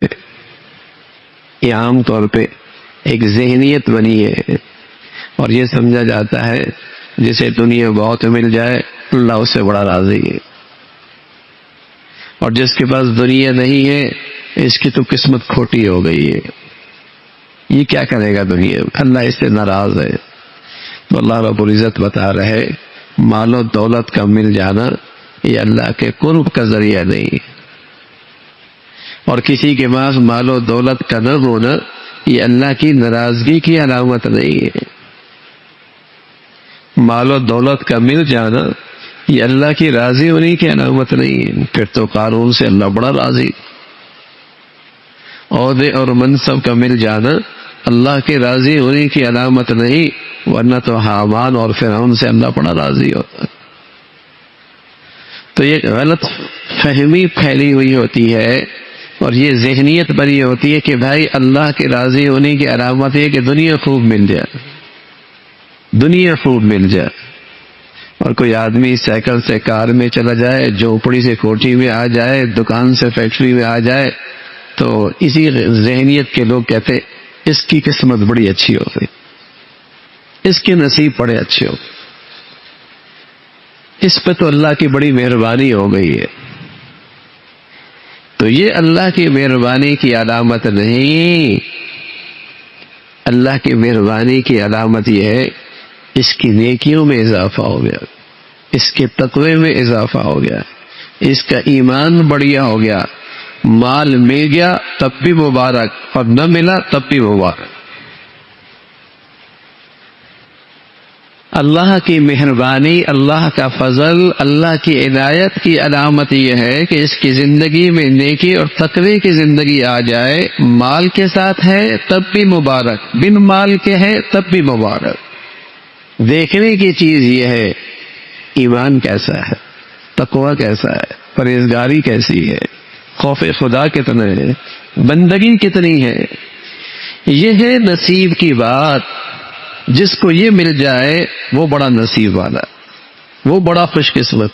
یہ عام طور پہ ایک ذہنیت بنی ہے، اور یہ سمجھا جاتا ہے جسے دنیا بہت مل جائے اللہ اس سے بڑا راضی ہے، اور جس کے پاس دنیا نہیں ہے اس کی تو قسمت کھوٹی ہو گئی ہے، یہ کیا کرے گا دنیا، اللہ اس سے ناراض ہے۔ تو اللہ رب العزت بتا رہے مال و دولت کا مل جانا یہ اللہ کے قرب کا ذریعہ نہیں، اور کسی کے پاس مال و دولت کا نہ ہونا یہ اللہ کی ناراضگی کی علامت نہیں ہے۔ مال و دولت کا مل جانا یہ اللہ کی راضی ہونے کی علامت نہیں ہے، پھر تو قارون سے اللہ بڑا راضی۔ عہدے اور منصب کا مل جانا اللہ کے راضی ہونے کی علامت نہیں، ورنہ تو حامان اور فرعون سے اللہ بڑا راضی ہوتا۔ تو یہ غلط فہمی پھیلی ہوئی ہوتی ہے، اور یہ ذہنیت بنی ہوتی ہے کہ بھائی اللہ کے راضی ہونے کی علامت ہے کہ دنیا خوب مل جائے، دنیا خوب مل جائے۔ اور کوئی آدمی سائیکل سے کار میں چلا جائے، جھوپڑی سے کوٹھی میں آ جائے، دکان سے فیکٹری میں آ جائے، تو اسی ذہنیت کے لوگ کہتے اس کی قسمت بڑی اچھی ہو گئی، اس کے نصیب بڑے اچھے ہو، اس پہ تو اللہ کی بڑی مہربانی ہو گئی ہے۔ تو یہ اللہ کی مہربانی کی علامت نہیں، اللہ کی مہربانی کی علامت یہ ہے اس کی نیکیوں میں اضافہ ہو گیا، اس کے تقوی میں اضافہ ہو گیا، اس کا ایمان بڑھیا ہو گیا۔ مال مل گیا تب بھی مبارک، اور نہ ملا تب بھی مبارک۔ اللہ کی مہربانی، اللہ کا فضل، اللہ کی عنایت کی علامت یہ ہے کہ اس کی زندگی میں نیکی اور تقوی کی زندگی آ جائے۔ مال کے ساتھ ہے تب بھی مبارک، بن مال کے ہے تب بھی مبارک۔ دیکھنے کی چیز یہ ہے ایمان کیسا ہے، تقوی کیسا ہے، پرہیزگاری کیسی ہے، خوف خدا کتنا ہے، بندگی کتنی ہے۔ یہ ہے نصیب کی بات، جس کو یہ مل جائے وہ بڑا نصیب والا، وہ بڑا خوش قسمت۔